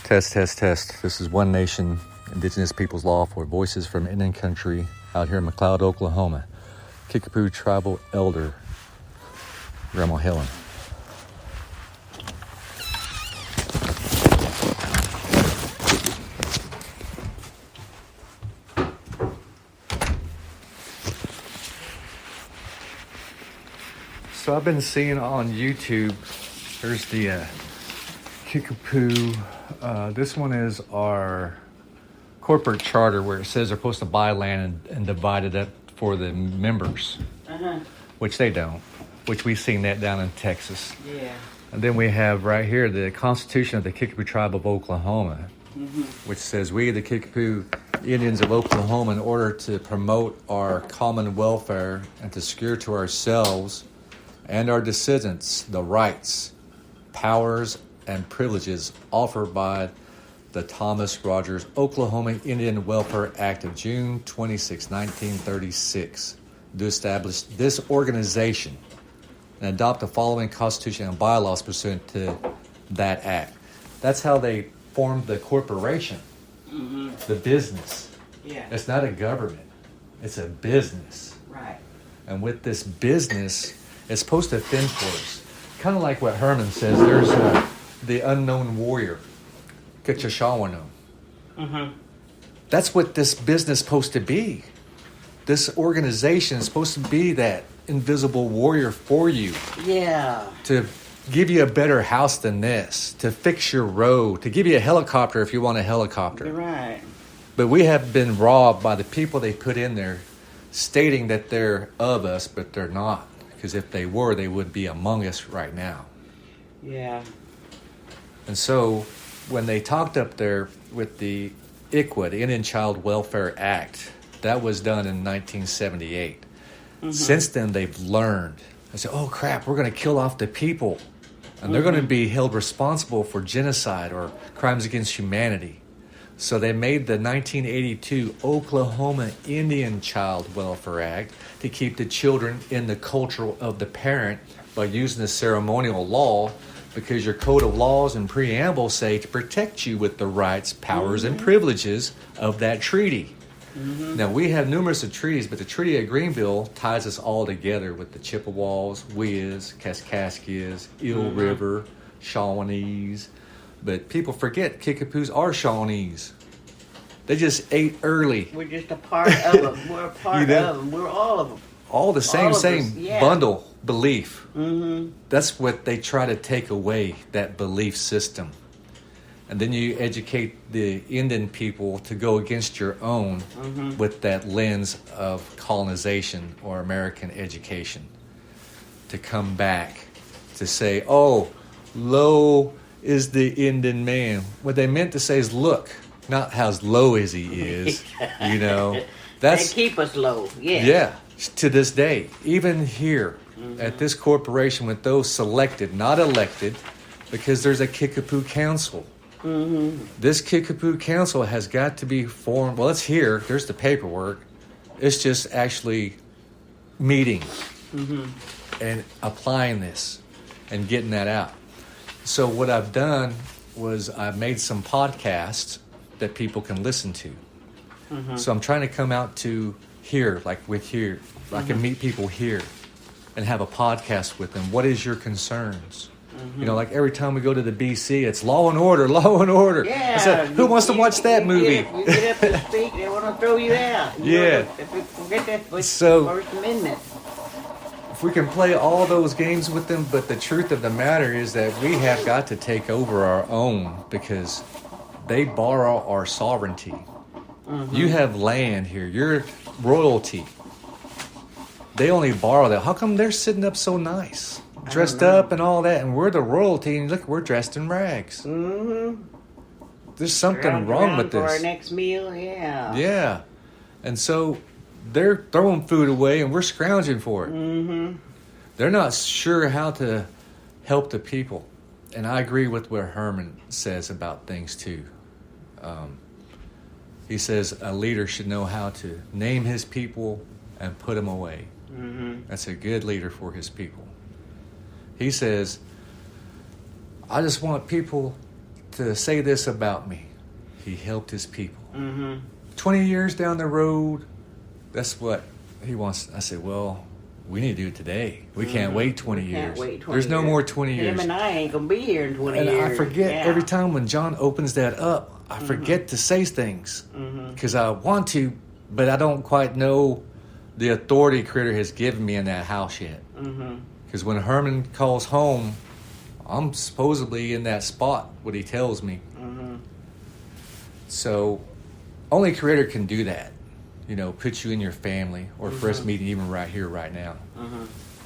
Test, test, test. This is One Nation, Indigenous Peoples Law for Voices from Indian Country out here in McLeod, Oklahoma. Kickapoo Tribal Elder, Grandma Helen. So I've been seeing on YouTube, there's the Kickapoo. This one is our corporate charter where it says they're supposed to buy land and divide it up for the members, which they don't, which we've seen that down in Texas. Yeah. And then we have right here the Constitution of the Kickapoo Tribe of Oklahoma, which says we, the Kickapoo Indians of Oklahoma, in order to promote our common welfare and to secure to ourselves and our descendants the rights, powers, and privileges offered by the Thomas Rogers Oklahoma Indian Welfare Act of June 26, 1936, to establish this organization and adopt the following constitution and bylaws pursuant to that act. That's how they formed the corporation, the business. Yeah. It's not a government, it's a business. Right. And with this business, it's supposed to fend for us. Kind of like what Herman says, there's the unknown warrior, Kitchashawano. That's what this business is supposed to be. This organization is supposed to be that invisible warrior for you. Yeah. To give you a better house than this, to fix your road, to give you a helicopter if you want a helicopter. You're right. But we have been robbed by the people they put in there, stating that they're of us, but they're not. Because if they were, they would be among us right now. Yeah. And so when they talked up there with the ICWA, the Indian Child Welfare Act, that was done in 1978. Since then, they've learned. They said, oh, crap, we're going to kill off the people. And they're going to be held responsible for genocide or crimes against humanity. So they made the 1982 Oklahoma Indian Child Welfare Act to keep the children in the culture of the parent by using the ceremonial law, because your code of laws and preamble say to protect you with the rights, powers, and privileges of that treaty. Now, we have numerous of treaties, but the Treaty of Greenville ties us all together with the Chippewas, Wiz, Kaskaskias, Eel River, Shawnees. But people forget Kickapoos are Shawnees. They just ate early. We're just a part of them. We're a part of them. We're all of them. All the same us, yeah. bundle belief. That's what they try to take away, that belief system. And then you educate the Indian people to go against your own with that lens of colonization or American education. To come back to say, oh, low is the Indian man. What they meant to say is, look, not how low as he is. You know, that's they keep us low. Yeah. Yeah, to this day, even here at this corporation with those selected, not elected, because there's a Kickapoo Council. This Kickapoo Council has got to be formed. Well, it's here. There's the paperwork. It's just actually meeting and applying this and getting that out. So what I've done was I've made some podcasts that people can listen to. So I'm trying to come out to here, like with here. I can meet people here and have a podcast with them. What is your concerns? You know, like every time we go to the BC, it's law and order, law and order. Yeah. I said, who wants to watch that movie? You get up and speak, they want to throw you out. Forget that First Amendment. If we can play all those games with them, but the truth of the matter is that we have got to take over our own, because they borrow our sovereignty. You have land here. You're royalty. They only borrow that. How come they're sitting up so nice? Dressed up and all that, and we're the royalty, and look, we're dressed in rags. There's something wrong with this. For our next meal, yeah. Yeah. And so they're throwing food away, and we're scrounging for it. They're not sure how to help the people. And I agree with what Herman says about things, too. He says a leader should know how to name his people and put them away. That's a good leader for his people. He says, I just want people to say this about me. He helped his people. Mm-hmm. 20 years down the road, that's what he wants. I said, well, we need to do it today. We can't wait 20 years. There's no more 20 years. Him and I ain't going to be here in 20 years. And I forget every time when John opens that up, I forget to say things. Because I want to, but I don't quite know the authority Critter has given me in that house yet. Because when Herman calls home, I'm supposedly in that spot, what he tells me. So only Creator can do that. You know, put you in your family, or for us meeting even right here, right now.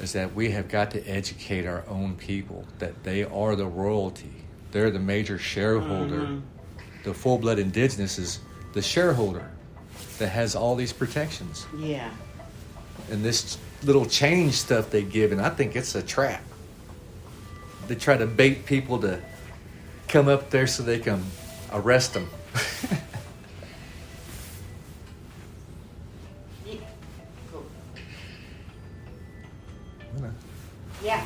Is that we have got to educate our own people that they are the royalty. They're the major shareholder. The full-blood indigenous is the shareholder that has all these protections. Yeah. And this little change stuff they give, and I think it's a trap. They try to bait people to come up there so they can arrest them. Yeah.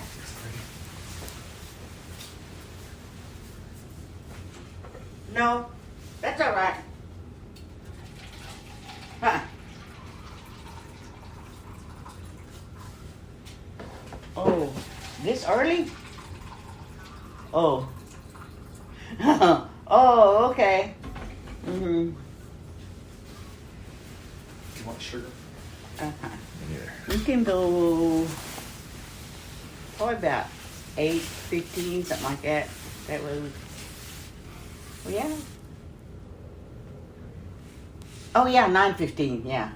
No, that's all right. Huh. Oh, this early? Oh. Oh, okay. Mm-hmm. Do you want sugar? Uh-huh. Me neither. You can go probably about 8:15, something like that. That was, well, yeah. Oh yeah, 9:15. Yeah.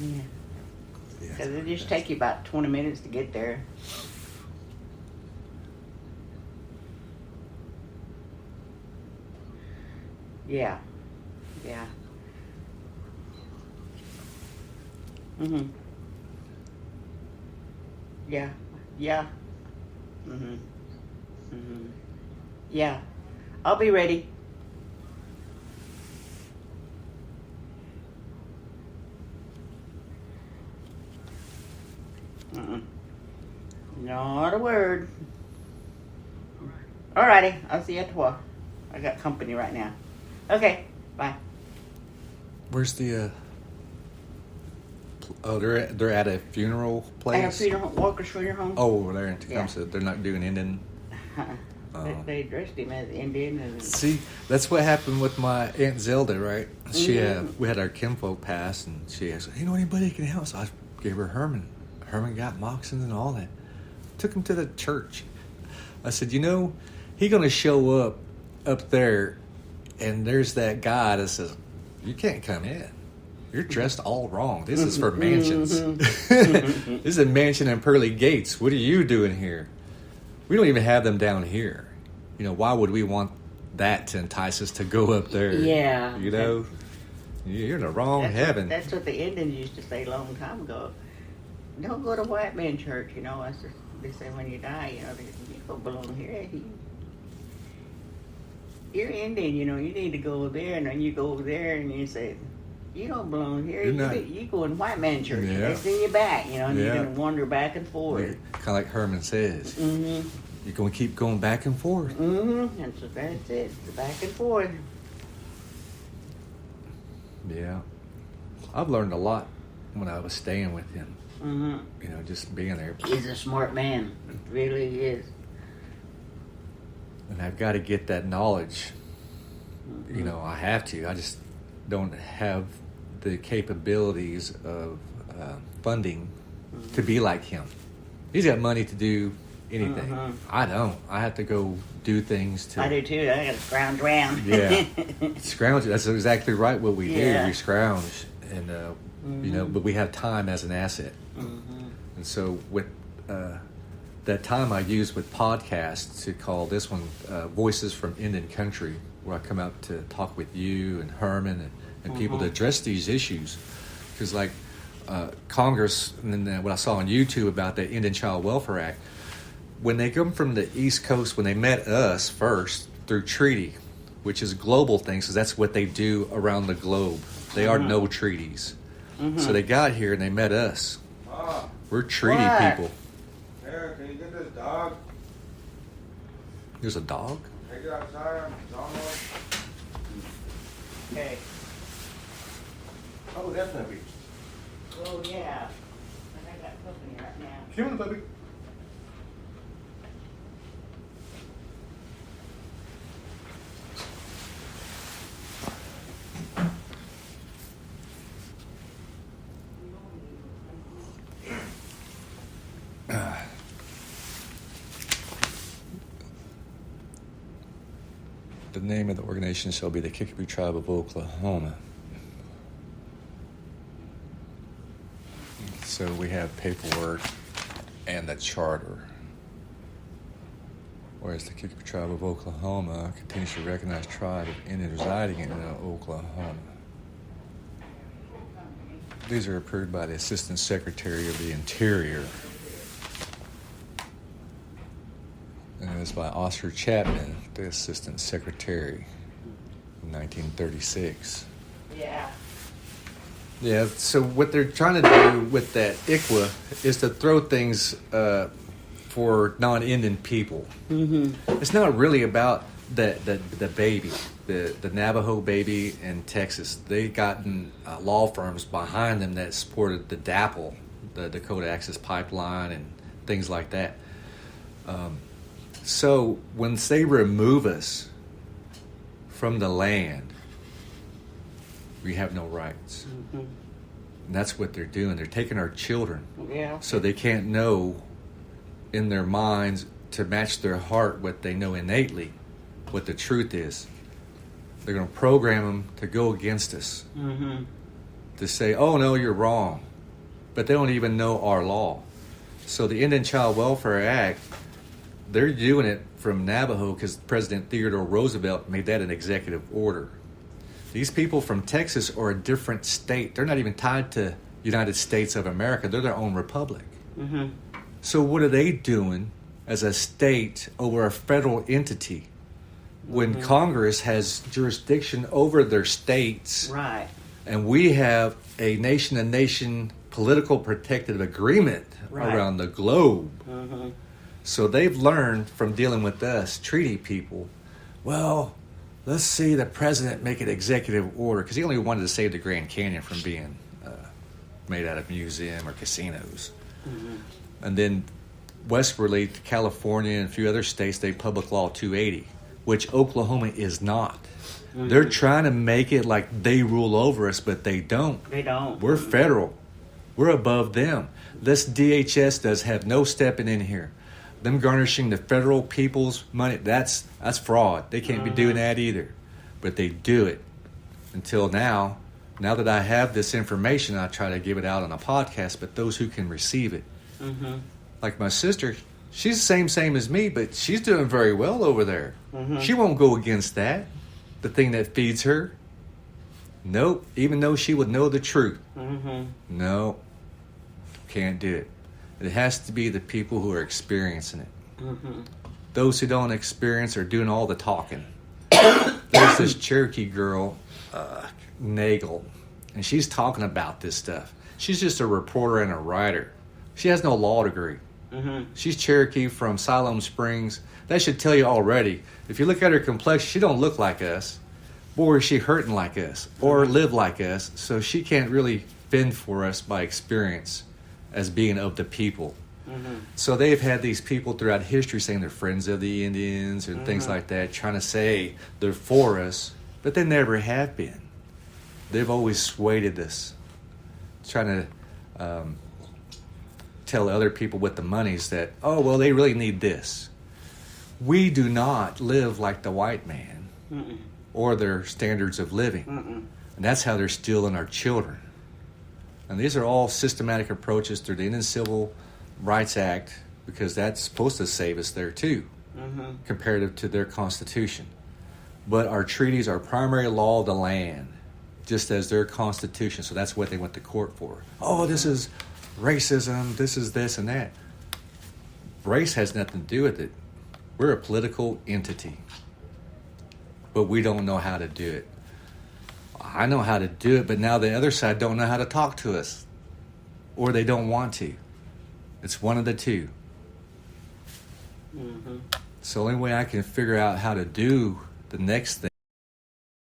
Yeah. Because it just take you about 20 minutes to get there. Yeah. Yeah. Mhm. Yeah. Yeah. Mhm. Mhm. Yeah. I'll be ready. Mm-mm. Not a word. Alrighty, I'll see you at 12. I got company right now. Okay, bye. Where's the? Oh, they're at a funeral place. At a funeral, Walker's funeral home. Oh, over there in Tecumseh. Yeah. They're not doing Indian. They dressed him as Indian. And See, that's what happened with my Aunt Zelda, right? We had our kinfolk pass, and she asked, "You know anybody that can help?" So I gave her Herman. Herman got moccasins and all that. Took him to the church. I said, "You know, he gonna show up there, and there's that guy that says, you can't come in. You're dressed all wrong. This is for mansions. This is a mansion in Pearly Gates. What are you doing here? We don't even have them down here. You know, why would we want that to entice us to go up there? Yeah. You know, you're in the wrong heaven." That's what the Indians used to say a long time ago. Don't go to white man church, you know. That's just, they say when you die, you know, you don't belong here. You're Indian, you know. You need to go over there, and then you go over there, and you say, you don't belong here. You go in white man church. Yeah. They send you back, you know, and you're going to wander back and forth. Kind of like Herman says. Mm-hmm. You're going to keep going back and forth. Mm-hmm. And so that's it. The back and forth. Yeah. I've learned a lot when I was staying with him. Mm-hmm. You know, just being there. He's a smart man. Really is. And I've got to get that knowledge. Mm-hmm. You know, I have to. I just don't have the capabilities of funding to be like him. He's got money to do anything. I don't. I have to go do things to... I do too. I got to scrounge around. Yeah. Scrounge. That's exactly right what we do. We scrounge. And, you know, but we have time as an asset. And so with that time I use with podcasts to call this one Voices from Indian Country, where I come out to talk with you and Herman and people to address these issues. Because like Congress, and then what I saw on YouTube about the Indian Child Welfare Act, when they come from the East Coast, when they met us first through treaty, which is a global thing, so that's what they do around the globe. They are no treaties. So they got here and they met us. We're treaty people. Here, can you get this dog? There's a dog? Take it outside. It's almost. Okay. Oh, definitely. Oh, yeah. I got company right now. Come on, baby. The name of the organization shall be the Kickapoo Tribe of Oklahoma. So we have paperwork and the charter. Whereas the Kickapoo Tribe of Oklahoma continues to recognize tribe of Indians residing in Oklahoma. These are approved by the Assistant Secretary of the Interior. And it's by Oscar Chapman, the Assistant Secretary, in 1936. Yeah. Yeah, so what they're trying to do with that ICWA is to throw things for non-Indian people. Mm-hmm. It's not really about the baby, the Navajo baby in Texas. They gotten law firms behind them that supported the DAPL, the Dakota Access Pipeline, and things like that. So when they remove us from the land, we have no rights. Mm-hmm. And that's what they're doing. They're taking our children. Yeah. So they can't know in their minds to match their heart what they know innately, what the truth is. They're going to program them to go against us. Mm-hmm. To say, oh, no, you're wrong. But they don't even know our law. So the Indian Child Welfare Act, they're doing it from Navajo because President Theodore Roosevelt made that an executive order. These people from Texas are a different state. They're not even tied to United States of America. They're their own republic. Mm-hmm. So what are they doing as a state over a federal entity when Congress has jurisdiction over their states? Right. And we have a nation-to-nation political protective agreement around the globe. Mm-hmm. So they've learned from dealing with us, treaty people, well, let's see the president make an executive order, because he only wanted to save the Grand Canyon from being made out of museum or casinos. Mm-hmm. And then westwardly to California and a few other states, they public law 280, which Oklahoma is not. Mm-hmm. They're trying to make it like they rule over us, but they don't. They don't. We're federal. We're above them. This DHS does have no stepping in here. Them garnishing the federal people's money, that's fraud. They can't be doing that either. But they do it. Until now that I have this information, I try to give it out on a podcast, but those who can receive it. Mm-hmm. Like my sister, she's the same as me, but she's doing very well over there. Mm-hmm. She won't go against that, the thing that feeds her. Nope, even though she would know the truth. Mm-hmm. No, can't do it. It has to be the people who are experiencing it. Mm-hmm. Those who don't experience are doing all the talking. There's this Cherokee girl, Nagel, and she's talking about this stuff. She's just a reporter and a writer. She has no law degree. Mm-hmm. She's Cherokee from Siloam Springs. That should tell you already. If you look at her complexion, she don't look like us. Or is she hurting like us? Or live like us? So she can't really fend for us by experience as being of the people. Mm-hmm. So they've had these people throughout history saying they're friends of the Indians and things like that, trying to say they're for us, but they never have been. They've always swayed us, trying to tell other people with the monies that, oh, well, they really need this. We do not live like the white man or their standards of living. And that's how they're stealing our children. And these are all systematic approaches through the Indian Civil Rights Act, because that's supposed to save us there too, comparative to their constitution. But our treaties are primary law of the land, just as their constitution. So that's what they went to court for. Oh, this is racism, this is this and that. Race has nothing to do with it. We're a political entity, but we don't know how to do it. I know how to do it, but now the other side don't know how to talk to us, or they don't want to. It's one of the two. Mm-hmm. So the only way I can figure out how to do the next thing